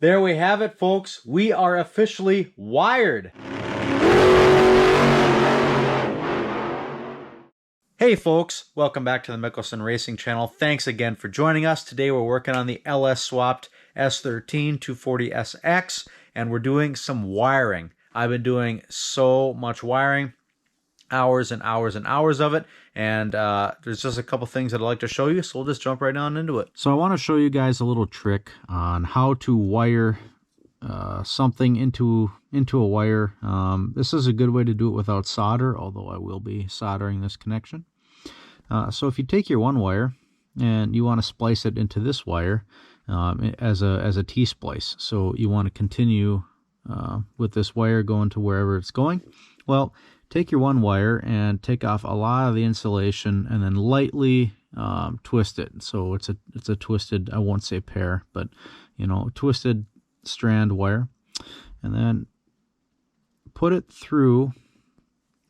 There we have it, folks. We are officially wired. Hey folks, welcome back to the Mickelson Racing Channel. Thanks again for joining us. Today we're working on the LS Swapped S13 240SX, and we're doing some wiring. I've been doing so much wiring, hours and hours and hours of it, and there's just a couple things that I'd like to show you, so we'll just jump right on into it. So I want to show you guys a little trick on how to wire something into a wire. This is a good way to do it without solder, although I will be soldering this connection. So if you take your one wire and you want to splice it into this wire as a T-splice, so you want to continue with this wire going to wherever it's going, well, take your one wire and take off a lot of the insulation and then lightly twist it. So it's a twisted, I won't say pair, but twisted strand wire, and then put it through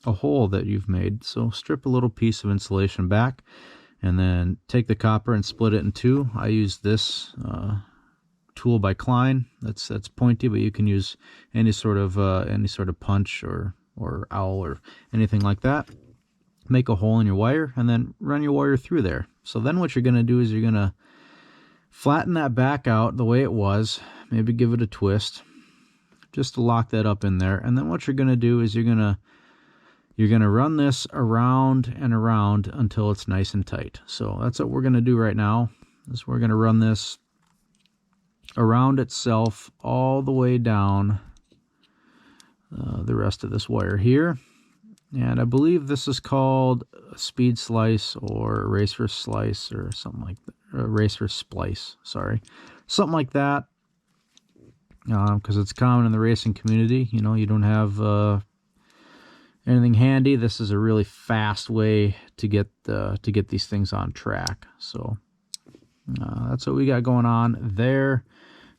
a hole that you've made. So strip a little piece of insulation back and then take the copper and split it in two. I use this tool by Klein. That's pointy, but you can use any sort of punch or owl or anything like that. Make a hole in your wire and then run your wire through there. So then what you're going to do is you're going to flatten that back out the way it was, maybe give it a twist just to lock that up in there. And then what you're going to do is you're going to run this around and around until it's nice and tight. So that's what we're going to do right now, is we're going to run this around itself all the way down the rest of this wire here. And I believe this is called a speed slice or a racer slice or something like that. A racer splice, sorry. Something like that. Because it's common in the racing community. You don't have anything handy. This is a really fast way to get these things on track. So that's what we got going on there.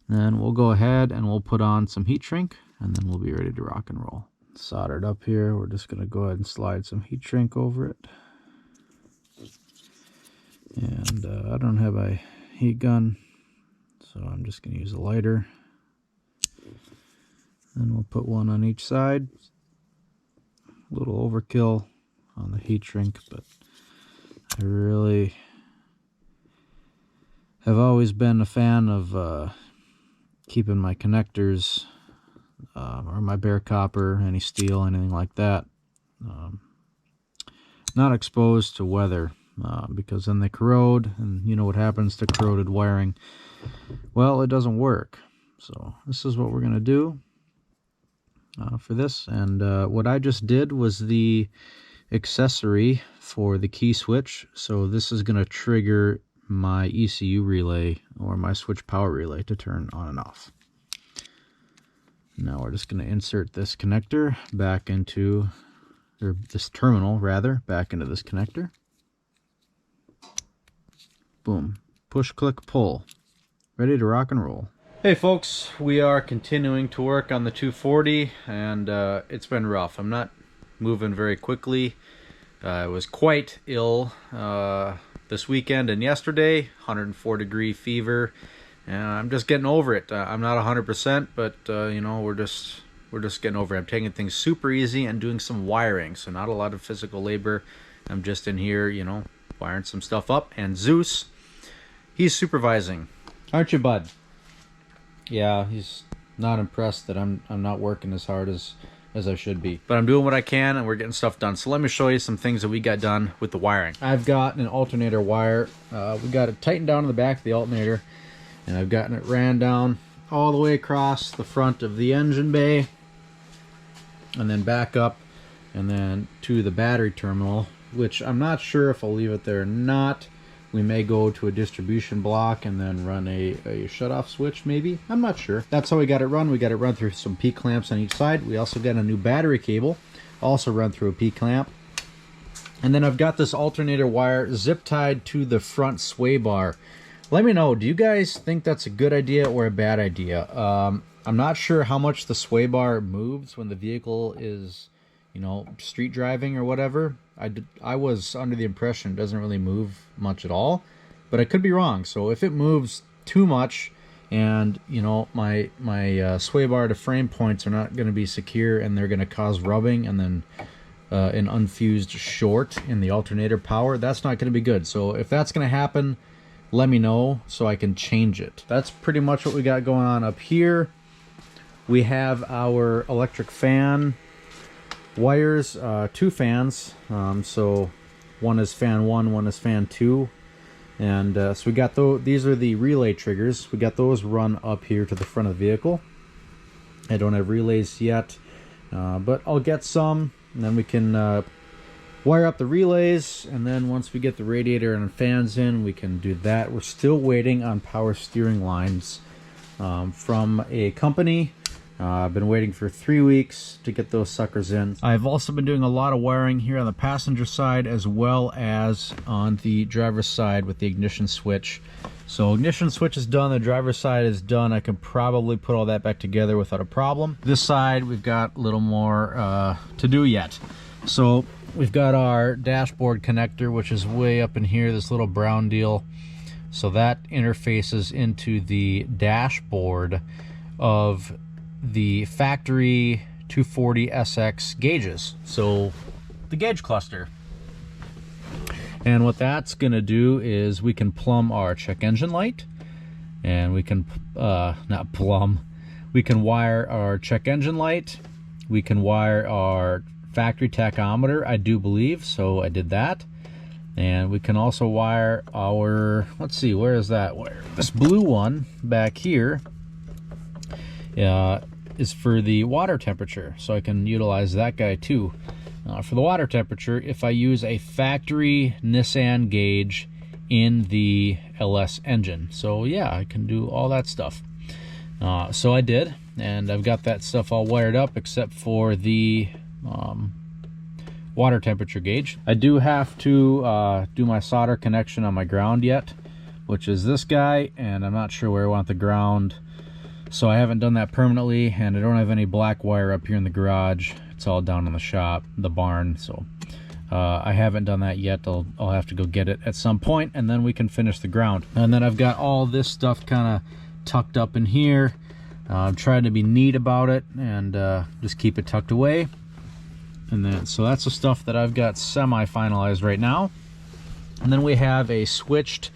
Then we'll go ahead and we'll put on some heat shrink, and then we'll be ready to rock and roll. Soldered up here. We're just going to go ahead and slide some heat shrink over it. And I don't have a heat gun, so I'm just going to use a lighter. Then we'll put one on each side. A little overkill on the heat shrink, but I really have always been a fan of keeping my connectors or my bare copper, any steel, anything like that, not exposed to weather, because then they corrode, and you know what happens to corroded wiring. Well, it doesn't work. So this is what we're going to do for this. And what I just did was the accessory for the key switch. So this is going to trigger my ECU relay or my switch power relay to turn on and off. Now we're just going to insert this connector back into, or this terminal rather, back into this connector. Boom. Push, click, pull. Ready to rock and roll. Hey folks, we are continuing to work on the 240, and it's been rough. I'm not moving very quickly. I was quite ill this weekend and yesterday, 104-degree fever, and I'm just getting over it. I'm not 100%, but we're just getting over it. I'm taking things super easy and doing some wiring, so not a lot of physical labor. I'm just in here, wiring some stuff up. And Zeus, he's supervising, aren't you, bud? Yeah, he's not impressed that I'm not working as hard as I should be. But I'm doing what I can, and we're getting stuff done. So let me show you some things that we got done with the wiring. I've got an alternator wire. We got it tightened down to the back of the alternator, and I've gotten it ran down all the way across the front of the engine bay, and then back up, and then to the battery terminal, which I'm not sure if I'll leave it there or not. We may go to a distribution block and then run a shut-off switch, maybe. I'm not sure. That's how we got it run. We got it run through some P-clamps on each side. We also got a new battery cable, also run through a P-clamp. And then I've got this alternator wire zip-tied to the front sway bar. Let me know, do you guys think that's a good idea or a bad idea? I'm not sure how much the sway bar moves when the vehicle is, street driving or whatever. I was under the impression it doesn't really move much at all, but I could be wrong. So if it moves too much, and you know, my sway bar to frame points are not going to be secure, and they're going to cause rubbing and then an unfused short in the alternator power. That's not going to be good. So if that's going to happen, let me know so I can change it. That's pretty much what we got going on up here. We have our electric fan wires, 2 fans. So one is fan 1, one is fan 2. And so we got these are the relay triggers. We got those run up here to the front of the vehicle. I don't have relays yet, but I'll get some, and then we can wire up the relays, and then once we get the radiator and fans in, we can do that. We're still waiting on power steering lines from a company. I've been waiting for 3 weeks to get those suckers in. I've also been doing a lot of wiring here on the passenger side as well as on the driver's side with the ignition switch. So ignition switch is done, the driver's side is done. I can probably put all that back together without a problem. This side, we've got a little more to do yet. So we've got our dashboard connector, which is way up in here, this little brown deal. So that interfaces into the dashboard of the factory 240SX gauges, so the gauge cluster. And what that's gonna do is we can plumb our check engine light, and we can we can wire our check engine light, we can wire our factory tachometer, I do believe, so I did that. And we can also wire our, let's see, where is that wire? This blue one back here is for the water temperature, so I can utilize that guy too. For the water temperature, if I use a factory Nissan gauge in the LS engine. So yeah, I can do all that stuff. So I did, and I've got that stuff all wired up except for the water temperature gauge. I do have to do my solder connection on my ground yet, which is this guy, and I'm not sure where I want the ground. So I haven't done that permanently, and I don't have any black wire up here in the garage. It's all down in the shop, the barn, so I haven't done that yet. I'll have to go get it at some point, and then we can finish the ground. And then I've got all this stuff kind of tucked up in here. I'm trying to be neat about it and just keep it tucked away. And then, so that's the stuff that I've got semi-finalized right now. And then we have a switched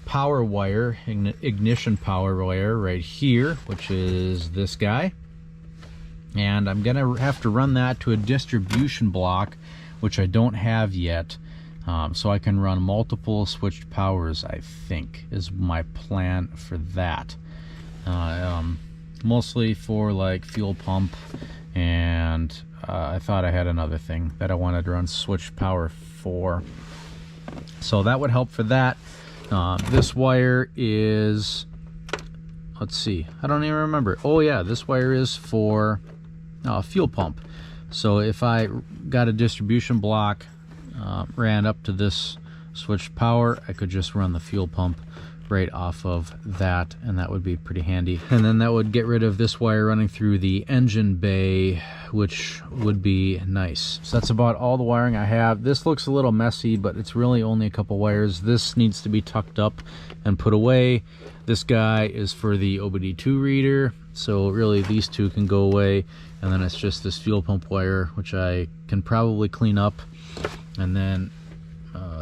power wire, ignition power wire right here, which is this guy. And I'm gonna have to run that to a distribution block, which I don't have yet, so I can run multiple switched powers, I think, is my plan for that. Mostly for like fuel pump, and I thought I had another thing that I wanted to run switched power for. So that would help for that. This wire is, let's see, I don't even remember. Oh yeah, this wire is for fuel pump. So if I got a distribution block, ran up to this switched power, I could just run the fuel pump right off of that, and that would be pretty handy. And then that would get rid of this wire running through the engine bay, which would be nice. So that's about all the wiring I have. This looks a little messy, but it's really only a couple wires. This needs to be tucked up and put away. This guy is for the OBD2 reader, so really these two can go away. And then it's just this fuel pump wire, which I can probably clean up. And then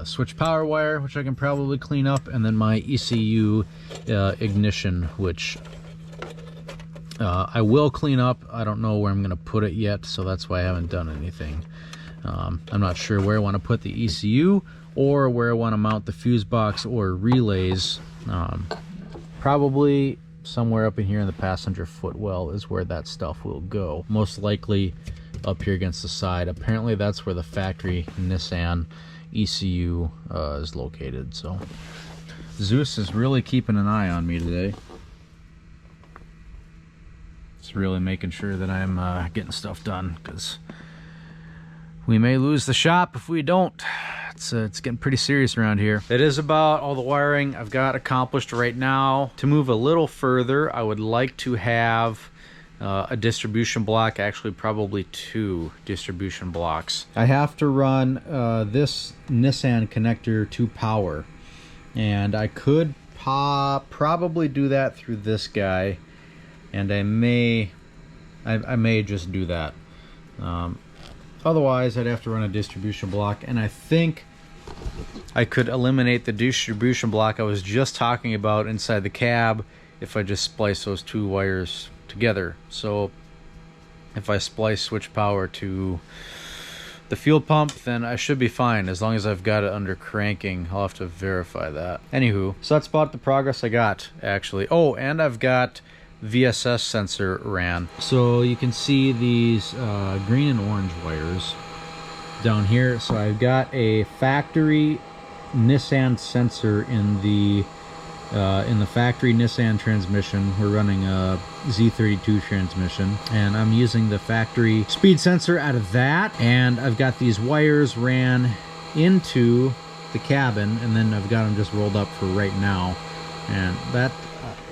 switch power wire, which I can probably clean up, and then my ECU ignition, which I will clean up. I don't know where I'm going to put it yet, so that's why I haven't done anything. I'm not sure where I want to put the ECU or where I want to mount the fuse box or relays. Probably somewhere up in here in the passenger footwell is where that stuff will go. Most likely up here against the side. Apparently that's where the factory Nissan ECU is located. So Zeus is really keeping an eye on me today. It's really making sure that I'm getting stuff done, because we may lose the shop if we don't. It's getting pretty serious around here. That is about all the wiring I've got accomplished right now. To move a little further, I would like to have a distribution block, actually probably 2 distribution blocks. I have to run this Nissan connector to power, and I could probably do that through this guy, and I may just do that. Otherwise, I'd have to run a distribution block, and I think I could eliminate the distribution block I was just talking about inside the cab if I just splice those two wires together. So if I splice switch power to the fuel pump, then I should be fine as long as I've got it under cranking. I'll have to verify that. Anywho, so that's about the progress I got, actually. Oh, and I've got VSS sensor ran. So you can see these green and orange wires down here. So I've got a factory Nissan sensor in the factory Nissan transmission. We're running a Z32 transmission, and I'm using the factory speed sensor out of that, and I've got these wires ran into the cabin, and then I've got them just rolled up for right now, and that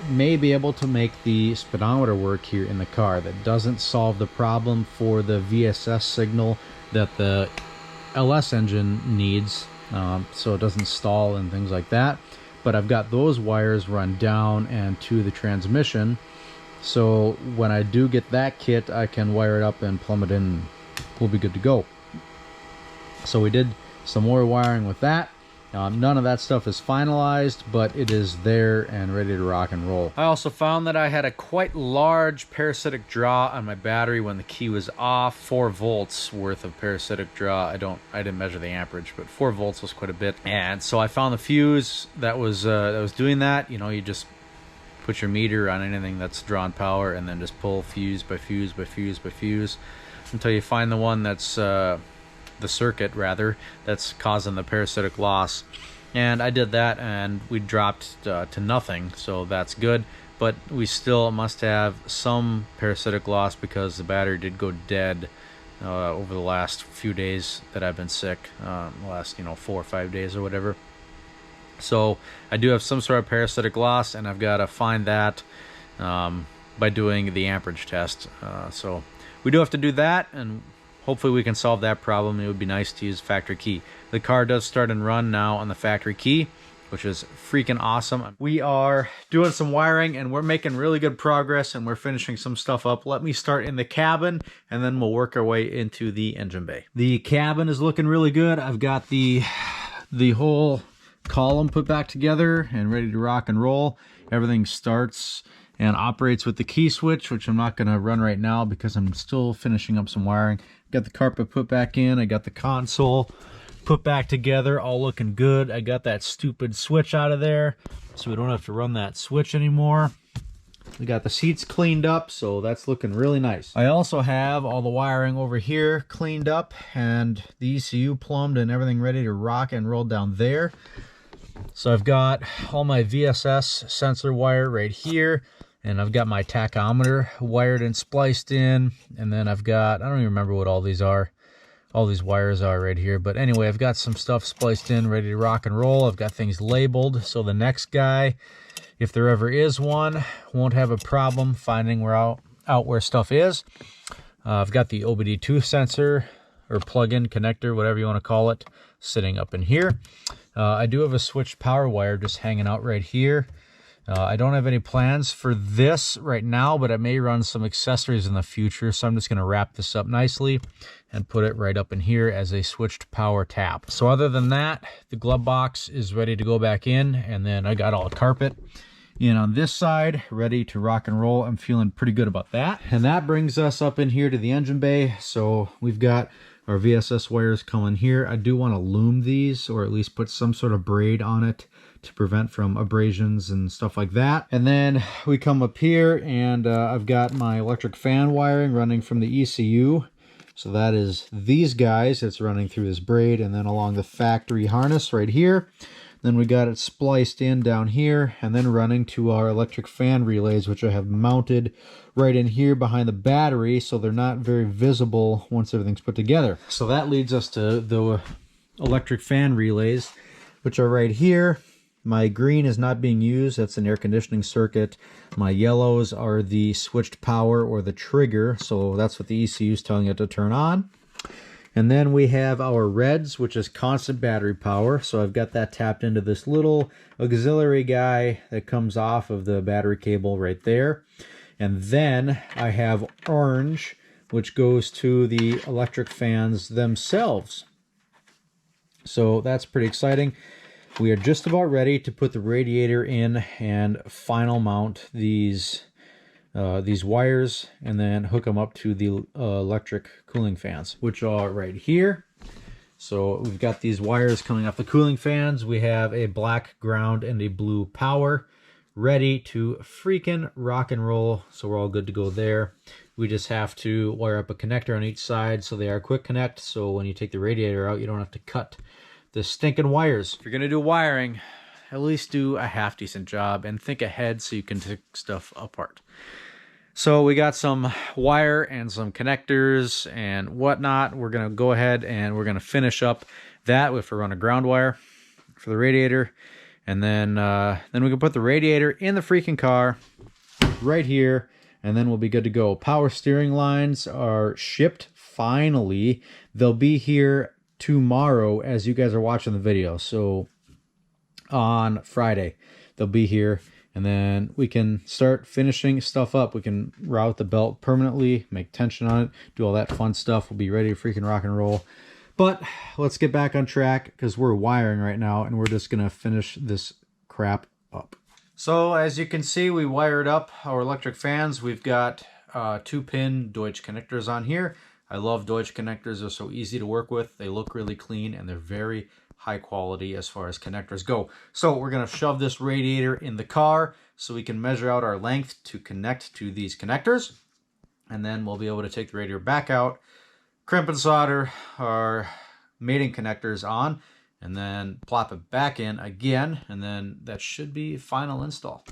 may be able to make the speedometer work here in the car. That doesn't solve the problem for the VSS signal that the LS engine needs, so it doesn't stall and things like that. But I've got those wires run down and to the transmission, so when I do get that kit, I can wire it up and plumb it in. We'll be good to go. So we did some more wiring with that. None of that stuff is finalized, but it is there and ready to rock and roll. I also found that I had a quite large parasitic draw on my battery when the key was off. 4 volts worth of parasitic draw. I didn't measure the amperage, but 4 volts was quite a bit. And so I found the fuse that was doing that. You know, you just put your meter on anything that's drawing power and then just pull fuse by fuse by fuse by fuse until you find the one that's the circuit rather that's causing the parasitic loss. And I did that, and we dropped to nothing, so that's good. But we still must have some parasitic loss because the battery did go dead over the last few days that I've been sick, the last 4 or 5 days or whatever. So I do have some sort of parasitic loss, and I've got to find that by doing the amperage test. So we do have to do that, and hopefully we can solve that problem. It would be nice to use factory key. The car does start and run now on the factory key, which is freaking awesome. We are doing some wiring, and we're making really good progress, and we're finishing some stuff up. Let me start in the cabin, and then we'll work our way into the engine bay. The cabin is looking really good. I've got the whole column put back together and ready to rock and roll. Everything starts and operates with the key switch, which I'm not going to run right now because I'm still finishing up some wiring. Got the carpet put back in. I got the console put back together, all looking good. I got that stupid switch out of there, so we don't have to run that switch anymore. We got the seats cleaned up, so that's looking really nice. I also have all the wiring over here cleaned up and the ECU plumbed and everything ready to rock and roll down there. So I've got all my VSS sensor wire right here, and I've got my tachometer wired and spliced in, and then I've got, I don't even remember what all these are. All these wires are right here, but anyway, I've got some stuff spliced in, ready to rock and roll. I've got things labeled, so the next guy, if there ever is one, won't have a problem finding out where stuff is. I've got the OBD2 sensor, or plug-in connector, whatever you want to call it, sitting up in here. I do have a switched power wire just hanging out right here. I don't have any plans for this right now, but I may run some accessories in the future, so I'm just going to wrap this up nicely and put it right up in here as a switched power tap. So other than that, the glove box is ready to go back in, and then I got all the carpet in on this side, ready to rock and roll. I'm feeling pretty good about that. And that brings us up in here to the engine bay. So we've got our VSS wires coming here. I do want to loom these, or at least put some sort of braid on it to prevent from abrasions and stuff like that. And then we come up here, and I've got my electric fan wiring running from the ECU. So that is these guys. It's running through this braid and then along the factory harness right here. Then we got it spliced in down here and then running to our electric fan relays, which I have mounted right in here behind the battery, so they're not very visible once everything's put together. So that leads us to the electric fan relays, which are right here. My green is not being used. That's an air conditioning circuit. My yellows are the switched power or the trigger, so that's what the ECU is telling it to turn on. And then we have our reds, which is constant battery power. So I've got that tapped into this little auxiliary guy that comes off of the battery cable right there. And then I have orange, which goes to the electric fans themselves. So that's pretty exciting. We are just about ready to put the radiator in and final mount these wires and then hook them up to the electric cooling fans, which are right here. So we've got these wires coming off the cooling fans. We have a black ground and a blue power ready to freaking rock and roll. So we're all good to go there. We just have to wire up a connector on each side so they are quick connect. So when you take the radiator out, you don't have to cut the stinking wires. If you're gonna do wiring, at least do a half decent job and think ahead so you can take stuff apart. So we got some wire and some connectors and whatnot. We're gonna go ahead and we're gonna finish up that with a run of ground wire for the radiator, and then we can put the radiator in the freaking car right here, and then we'll be good to go. Power steering lines are shipped finally. They'll be here tomorrow as you guys are watching the video. So on Friday they'll be here, and then we can start finishing stuff up. We can route the belt permanently, make tension on it, do all that fun stuff. We'll be ready to freaking rock and roll. But let's get back on track because we're wiring right now and we're just gonna finish this crap up. So as you can see, we wired up our electric fans. We've got 2-pin Deutsch connectors on here. I love Deutsch connectors. They're so easy to work with. They look really clean and they're very high quality as far as connectors go. So we're going to shove this radiator in the car so we can measure out our length to connect to these connectors. And then we'll be able to take the radiator back out, crimp and solder our mating connectors on, and then plop it back in again. And then that should be final install.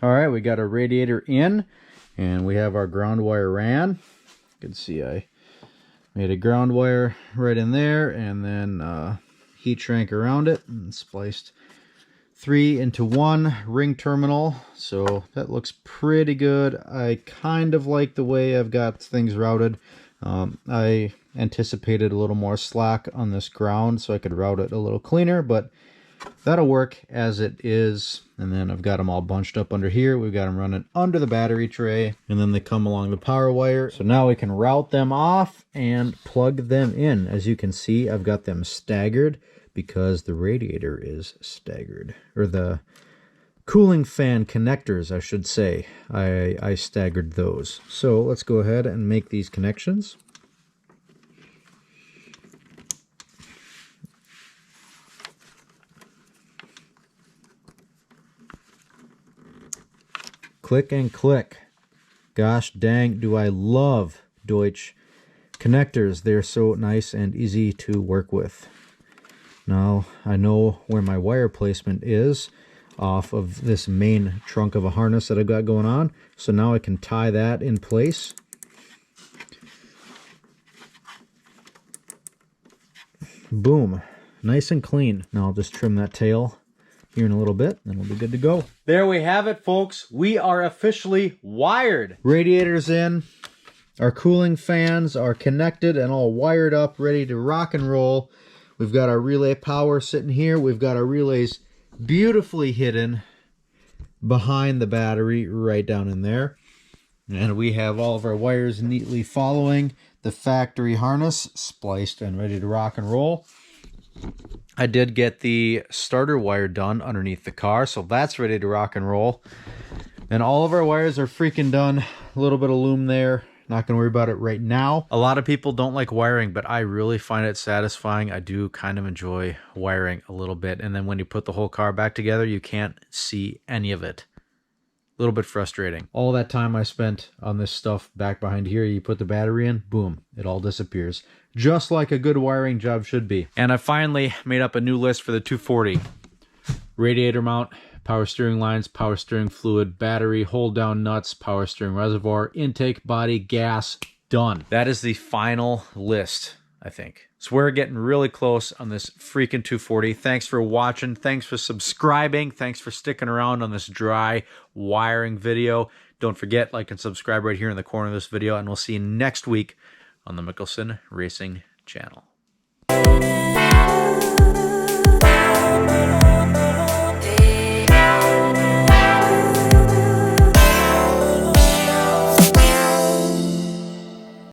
All right, we got our radiator in and we have our ground wire ran. You can see I made a ground wire right in there and then heat shrink around it and spliced 3 into 1 ring terminal. So that looks pretty good. I kind of like the way I've got things routed. I anticipated a little more slack on this ground so I could route it a little cleaner, but that'll work as it is. And then I've got them all bunched up under here. We've got them running under the battery tray, and then they come along the power wire. So now we can route them off and plug them in. As you can see, I've got them staggered because the radiator is staggered, or the cooling fan connectors, I should say. I staggered those. So let's go ahead and make these connections. Click and click. Gosh dang, do I love Deutsch connectors. They're so nice and easy to work with. Now I know where my wire placement is off of this main trunk of a harness that I've got going on. So now I can tie that in place. Boom. Nice and clean. Now I'll just trim that tail here in a little bit, and we'll be good to go. There we have it, folks. We are officially wired. Radiators in, our cooling fans are connected and all wired up, ready to rock and roll. We've got our relay power sitting here. We've got our relays beautifully hidden behind the battery right down in there. And we have all of our wires neatly following the factory harness, spliced and ready to rock and roll. I did get the starter wire done underneath the car, so that's ready to rock and roll. And all of our wires are freaking done. A little bit of loom there. Not gonna worry about it right now. A lot of people don't like wiring, but I really find it satisfying. I do kind of enjoy wiring a little bit. And then when you put the whole car back together, you can't see any of it. A little bit frustrating. All that time I spent on this stuff back behind here, you put the battery in, boom, it all disappears. Just like a good wiring job should be. And I finally made up a new list for the 240. Radiator mount, power steering lines, power steering fluid, battery, hold down nuts, power steering reservoir, intake, body, gas, done. That is the final list, I think. So we're getting really close on this freaking 240. Thanks for watching. Thanks for subscribing. Thanks for sticking around on this dry wiring video. Don't forget, like and subscribe right here in the corner of this video, and we'll see you next week on the Mickelson Racing channel.